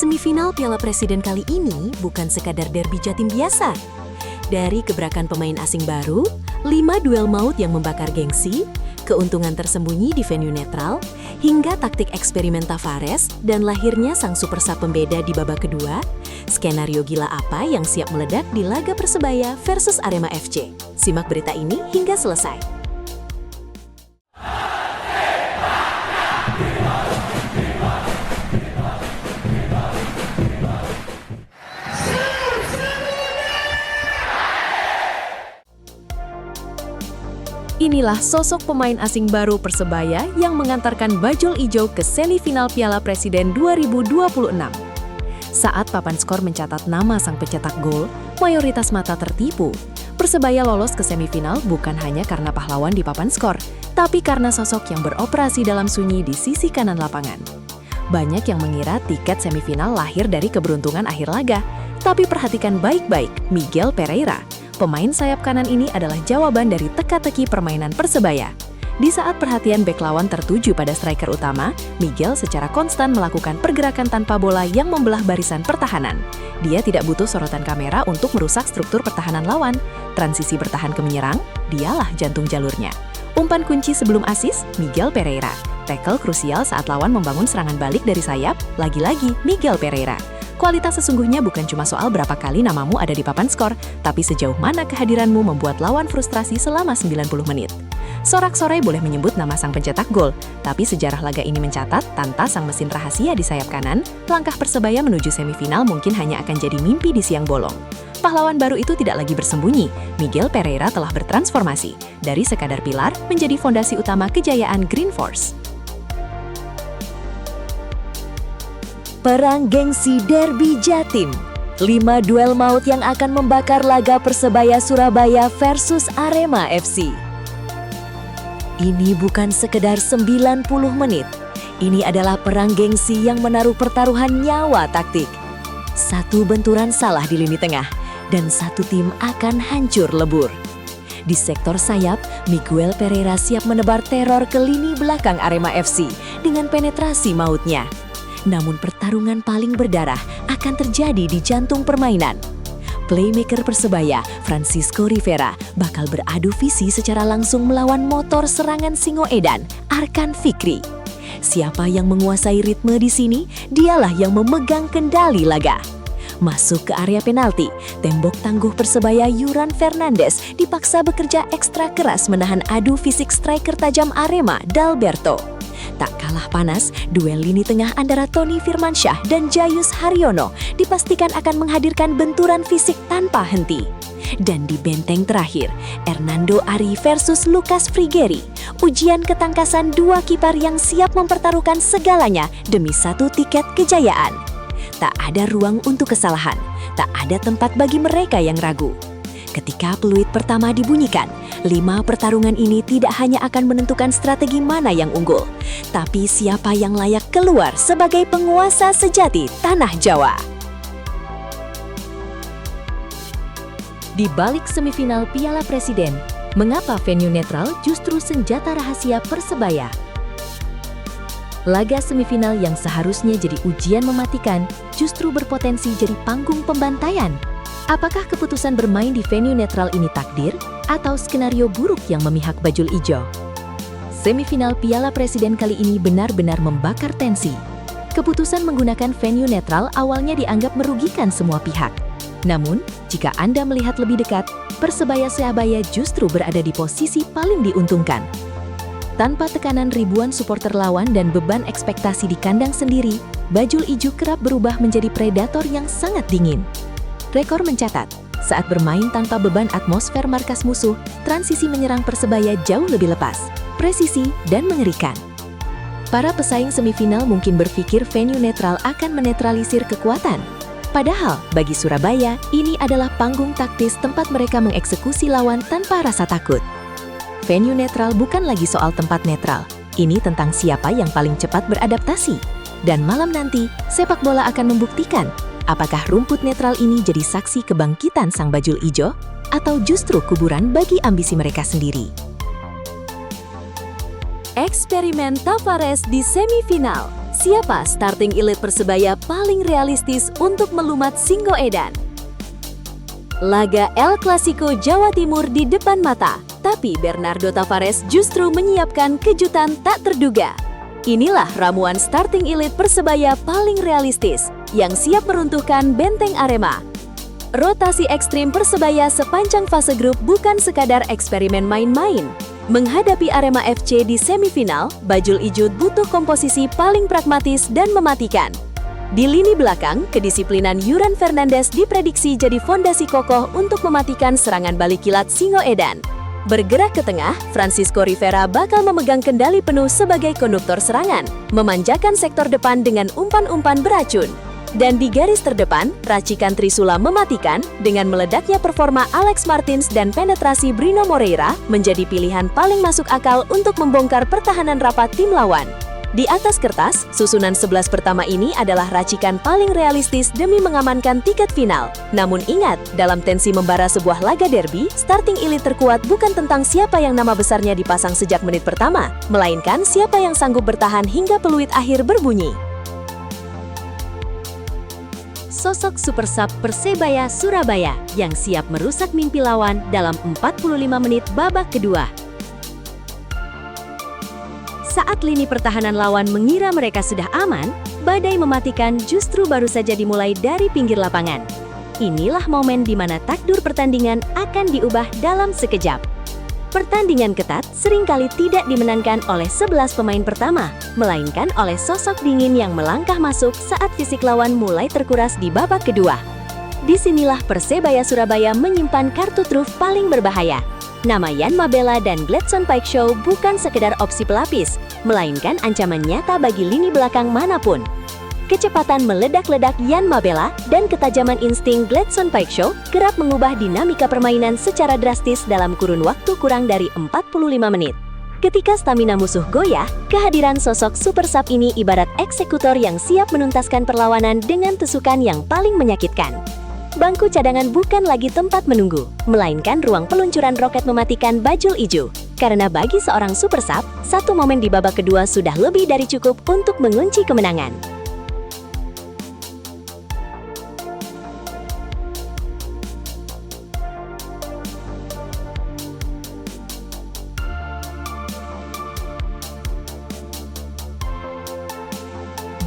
Semifinal Piala Presiden kali ini bukan sekadar derby Jatim biasa. Dari gebrakan pemain asing baru, 5 duel maut yang membakar gengsi, keuntungan tersembunyi di venue netral, hingga taktik eksperimen Tavares dan lahirnya sang super sub pembeda di babak kedua, skenario gila apa yang siap meledak di laga Persebaya versus Arema FC? Simak berita ini hingga selesai. Inilah sosok pemain asing baru Persebaya yang mengantarkan bajul ijo ke semifinal Piala Presiden 2026. Saat papan skor mencatat nama sang pencetak gol, mayoritas mata tertipu. Persebaya lolos ke semifinal bukan hanya karena pahlawan di papan skor, tapi karena sosok yang beroperasi dalam sunyi di sisi kanan lapangan. Banyak yang mengira tiket semifinal lahir dari keberuntungan akhir laga, tapi perhatikan baik-baik Miguel Pereira. Pemain sayap kanan ini adalah jawaban dari teka-teki permainan Persebaya. Di saat perhatian bek lawan tertuju pada striker utama, Miguel secara konstan melakukan pergerakan tanpa bola yang membelah barisan pertahanan. Dia tidak butuh sorotan kamera untuk merusak struktur pertahanan lawan. Transisi bertahan ke menyerang, dialah jantung jalurnya. Umpan kunci sebelum asis, Miguel Pereira. Tackle krusial saat lawan membangun serangan balik dari sayap, lagi-lagi Miguel Pereira. Kualitas sesungguhnya bukan cuma soal berapa kali namamu ada di papan skor, tapi sejauh mana kehadiranmu membuat lawan frustrasi selama 90 menit. Sorak-sorai boleh menyebut nama sang pencetak gol, tapi sejarah laga ini mencatat tanpa sang mesin rahasia di sayap kanan, langkah Persebaya menuju semifinal mungkin hanya akan jadi mimpi di siang bolong. Pahlawan baru itu tidak lagi bersembunyi, Miguel Pereira telah bertransformasi, dari sekadar pilar menjadi fondasi utama kejayaan Green Force. Perang gengsi derby Jatim. 5 duel maut yang akan membakar laga Persebaya Surabaya versus Arema FC. Ini bukan sekedar 90 menit. Ini adalah perang gengsi yang menaruh pertaruhan nyawa taktik. Satu benturan salah di lini tengah, dan satu tim akan hancur lebur. Di sektor sayap, Miguel Pereira siap menebar teror ke lini belakang Arema FC dengan penetrasi mautnya. Namun pertarungan paling berdarah akan terjadi di jantung permainan. Playmaker Persebaya, Francisco Rivera, bakal beradu visi secara langsung melawan motor serangan Singoedan, Arkan Fikri. Siapa yang menguasai ritme di sini, dialah yang memegang kendali laga. Masuk ke area penalti, tembok tangguh Persebaya Yuran Fernandes dipaksa bekerja ekstra keras menahan adu fisik striker tajam Arema, Dalberto. Tak kalah panas, duel lini tengah antara Tony Firmansyah dan Jayus Haryono dipastikan akan menghadirkan benturan fisik tanpa henti. Dan di benteng terakhir, Hernando Ari versus Lucas Frigeri, ujian ketangkasan dua kiper yang siap mempertaruhkan segalanya demi satu tiket kejayaan. Tak ada ruang untuk kesalahan, tak ada tempat bagi mereka yang ragu. Ketika peluit pertama dibunyikan, 5 pertarungan ini tidak hanya akan menentukan strategi mana yang unggul, tapi siapa yang layak keluar sebagai penguasa sejati Tanah Jawa. Di balik semifinal Piala Presiden, mengapa venue netral justru senjata rahasia Persebaya? Laga semifinal yang seharusnya jadi ujian mematikan, justru berpotensi jadi panggung pembantaian. Apakah keputusan bermain di venue netral ini takdir atau skenario buruk yang memihak bajul ijo? Semifinal Piala Presiden kali ini benar-benar membakar tensi. Keputusan menggunakan venue netral awalnya dianggap merugikan semua pihak. Namun, jika Anda melihat lebih dekat, Persebaya Surabaya justru berada di posisi paling diuntungkan. Tanpa tekanan ribuan supporter lawan dan beban ekspektasi di kandang sendiri, bajul ijo kerap berubah menjadi predator yang sangat dingin. Rekor mencatat, saat bermain tanpa beban atmosfer markas musuh, transisi menyerang Persebaya jauh lebih lepas, presisi, dan mengerikan. Para pesaing semifinal mungkin berpikir venue netral akan menetralisir kekuatan. Padahal, bagi Surabaya, ini adalah panggung taktis tempat mereka mengeksekusi lawan tanpa rasa takut. Venue netral bukan lagi soal tempat netral, ini tentang siapa yang paling cepat beradaptasi. Dan malam nanti, sepak bola akan membuktikan apakah rumput netral ini jadi saksi kebangkitan sang bajul ijo atau justru kuburan bagi ambisi mereka sendiri? Eksperimen Tavares di semifinal. Siapa starting elite Persebaya paling realistis untuk melumat Singoedan? Laga El Clasico Jawa Timur di depan mata, tapi Bernardo Tavares justru menyiapkan kejutan tak terduga. Inilah ramuan starting elite Persebaya paling realistis yang siap meruntuhkan benteng Arema. Rotasi ekstrim Persebaya sepanjang fase grup bukan sekadar eksperimen main-main. Menghadapi Arema FC di semifinal, Bajul Ijo butuh komposisi paling pragmatis dan mematikan. Di lini belakang, kedisiplinan Yuran Fernandes diprediksi jadi fondasi kokoh untuk mematikan serangan balik kilat Singoedan. Bergerak ke tengah, Francisco Rivera bakal memegang kendali penuh sebagai konduktor serangan, memanjakan sektor depan dengan umpan-umpan beracun. Dan di garis terdepan, racikan Trisula mematikan dengan meledaknya performa Alex Martins dan penetrasi Bruno Moreira menjadi pilihan paling masuk akal untuk membongkar pertahanan rapat tim lawan. Di atas kertas, susunan 11 pertama ini adalah racikan paling realistis demi mengamankan tiket final. Namun ingat, dalam tensi membara sebuah laga derby, starting elite terkuat bukan tentang siapa yang nama besarnya dipasang sejak menit pertama, melainkan siapa yang sanggup bertahan hingga peluit akhir berbunyi. Sosok super sub Persebaya Surabaya yang siap merusak mimpi lawan dalam 45 menit babak kedua. Saat lini pertahanan lawan mengira mereka sudah aman, badai mematikan justru baru saja dimulai dari pinggir lapangan. Inilah momen di mana takdir pertandingan akan diubah dalam sekejap. Pertandingan ketat seringkali tidak dimenangkan oleh 11 pemain pertama, melainkan oleh sosok dingin yang melangkah masuk saat fisik lawan mulai terkuras di babak kedua. Disinilah Persebaya Surabaya menyimpan kartu truf paling berbahaya. Nama Yan Mabela dan Gladson Paixão bukan sekedar opsi pelapis, melainkan ancaman nyata bagi lini belakang manapun. Kecepatan meledak-ledak Yan Mabela dan ketajaman insting Gladson Paixão kerap mengubah dinamika permainan secara drastis dalam kurun waktu kurang dari 45 menit. Ketika stamina musuh goyah, kehadiran sosok super sub ini ibarat eksekutor yang siap menuntaskan perlawanan dengan tusukan yang paling menyakitkan. Bangku cadangan bukan lagi tempat menunggu, melainkan ruang peluncuran roket mematikan Bajul Ijo. Karena bagi seorang super sub, satu momen di babak kedua sudah lebih dari cukup untuk mengunci kemenangan.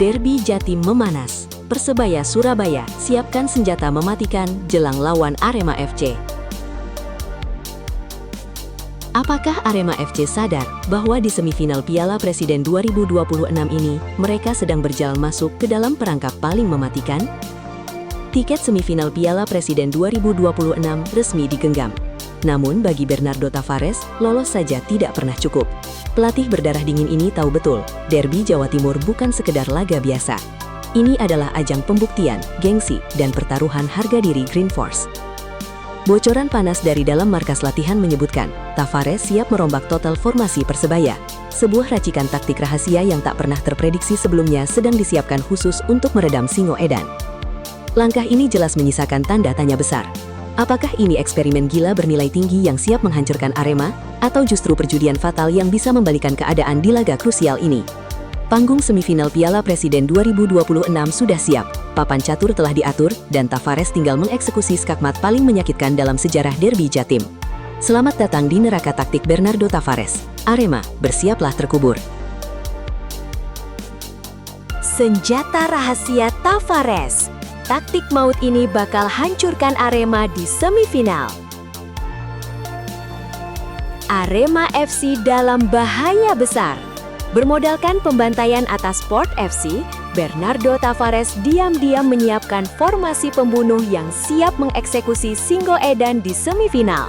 Derby Jatim memanas. Persebaya Surabaya siapkan senjata mematikan jelang lawan Arema FC. Apakah Arema FC sadar bahwa di semifinal Piala Presiden 2026 ini mereka sedang berjalan masuk ke dalam perangkap paling mematikan? Tiket semifinal Piala Presiden 2026 resmi digenggam. Namun bagi Bernardo Tavares, lolos saja tidak pernah cukup. Pelatih berdarah dingin ini tahu betul, derby Jawa Timur bukan sekedar laga biasa. Ini adalah ajang pembuktian, gengsi, dan pertaruhan harga diri Green Force. Bocoran panas dari dalam markas latihan menyebutkan, Tavares siap merombak total formasi Persebaya. Sebuah racikan taktik rahasia yang tak pernah terprediksi sebelumnya sedang disiapkan khusus untuk meredam Singoedan. Langkah ini jelas menyisakan tanda tanya besar. Apakah ini eksperimen gila bernilai tinggi yang siap menghancurkan Arema, atau justru perjudian fatal yang bisa membalikan keadaan di laga krusial ini? Panggung semifinal Piala Presiden 2026 sudah siap, papan catur telah diatur, dan Tavares tinggal mengeksekusi skakmat paling menyakitkan dalam sejarah derby Jatim. Selamat datang di neraka taktik Bernardo Tavares. Arema, bersiaplah terkubur. Senjata rahasia Tavares. Taktik maut ini bakal hancurkan Arema di semifinal. Arema FC dalam bahaya besar. Bermodalkan pembantaian atas Sport FC, Bernardo Tavares diam-diam menyiapkan formasi pembunuh yang siap mengeksekusi Singoedan di semifinal.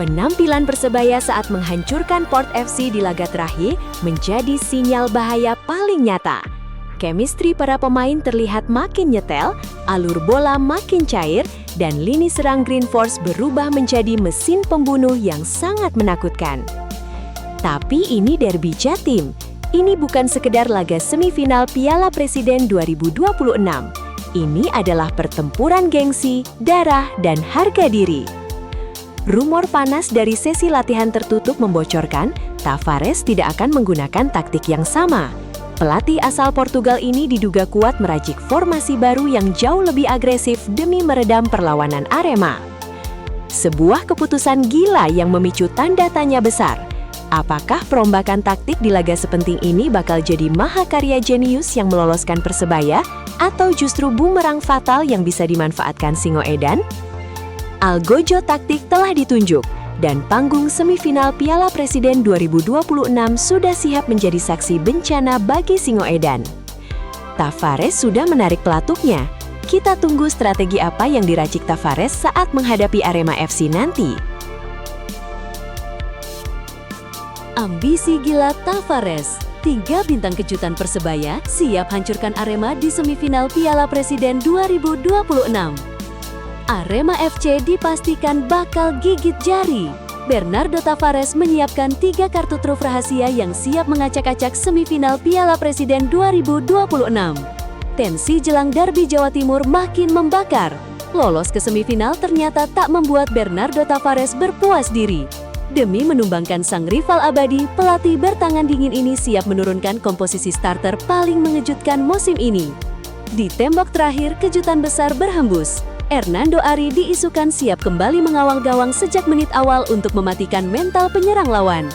Penampilan Persebaya saat menghancurkan Port FC di laga terakhir menjadi sinyal bahaya paling nyata. Chemistry para pemain terlihat makin nyetel, alur bola makin cair, dan lini serang Green Force berubah menjadi mesin pembunuh yang sangat menakutkan. Tapi ini derby Jatim. Ini bukan sekedar laga semifinal Piala Presiden 2026. Ini adalah pertempuran gengsi, darah, dan harga diri. Rumor panas dari sesi latihan tertutup membocorkan, Tavares tidak akan menggunakan taktik yang sama. Pelatih asal Portugal ini diduga kuat meracik formasi baru yang jauh lebih agresif demi meredam perlawanan Arema. Sebuah keputusan gila yang memicu tanda tanya besar. Apakah perombakan taktik di laga sepenting ini bakal jadi mahakarya jenius yang meloloskan Persebaya atau justru bumerang fatal yang bisa dimanfaatkan Singoedan? Algojo taktik telah ditunjuk dan panggung semifinal Piala Presiden 2026 sudah siap menjadi saksi bencana bagi Singoedan. Tavares sudah menarik pelatuknya. Kita tunggu strategi apa yang diracik Tavares saat menghadapi Arema FC nanti. Ambisi gila Tavares, 3 bintang kejutan Persebaya siap hancurkan Arema di semifinal Piala Presiden 2026. Arema FC dipastikan bakal gigit jari. Bernardo Tavares menyiapkan 3 kartu truf rahasia yang siap mengacak-acak semifinal Piala Presiden 2026. Tensi jelang derby Jawa Timur makin membakar. Lolos ke semifinal ternyata tak membuat Bernardo Tavares berpuas diri. Demi menumbangkan sang rival abadi, pelatih bertangan dingin ini siap menurunkan komposisi starter paling mengejutkan musim ini. Di tembok terakhir, kejutan besar berhembus. Hernando Ari diisukan siap kembali mengawal gawang sejak menit awal untuk mematikan mental penyerang lawan.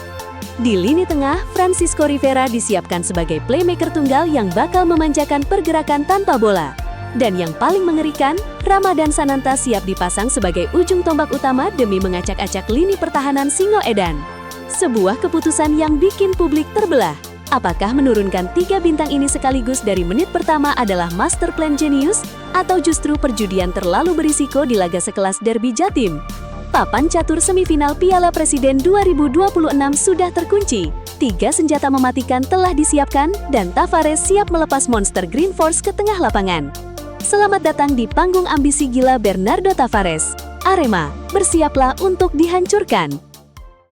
Di lini tengah, Francisco Rivera disiapkan sebagai playmaker tunggal yang bakal memanjakan pergerakan tanpa bola. Dan yang paling mengerikan, Ramadan Sananta siap dipasang sebagai ujung tombak utama demi mengacak-acak lini pertahanan Singoedan. Sebuah keputusan yang bikin publik terbelah. Apakah menurunkan 3 bintang ini sekaligus dari menit pertama adalah master plan jenius? Atau justru perjudian terlalu berisiko di laga sekelas derby Jatim? Papan catur semifinal Piala Presiden 2026 sudah terkunci. 3 senjata mematikan telah disiapkan dan Tavares siap melepas monster Green Force ke tengah lapangan. Selamat datang di panggung ambisi gila Bernardo Tavares. Arema, bersiaplah untuk dihancurkan.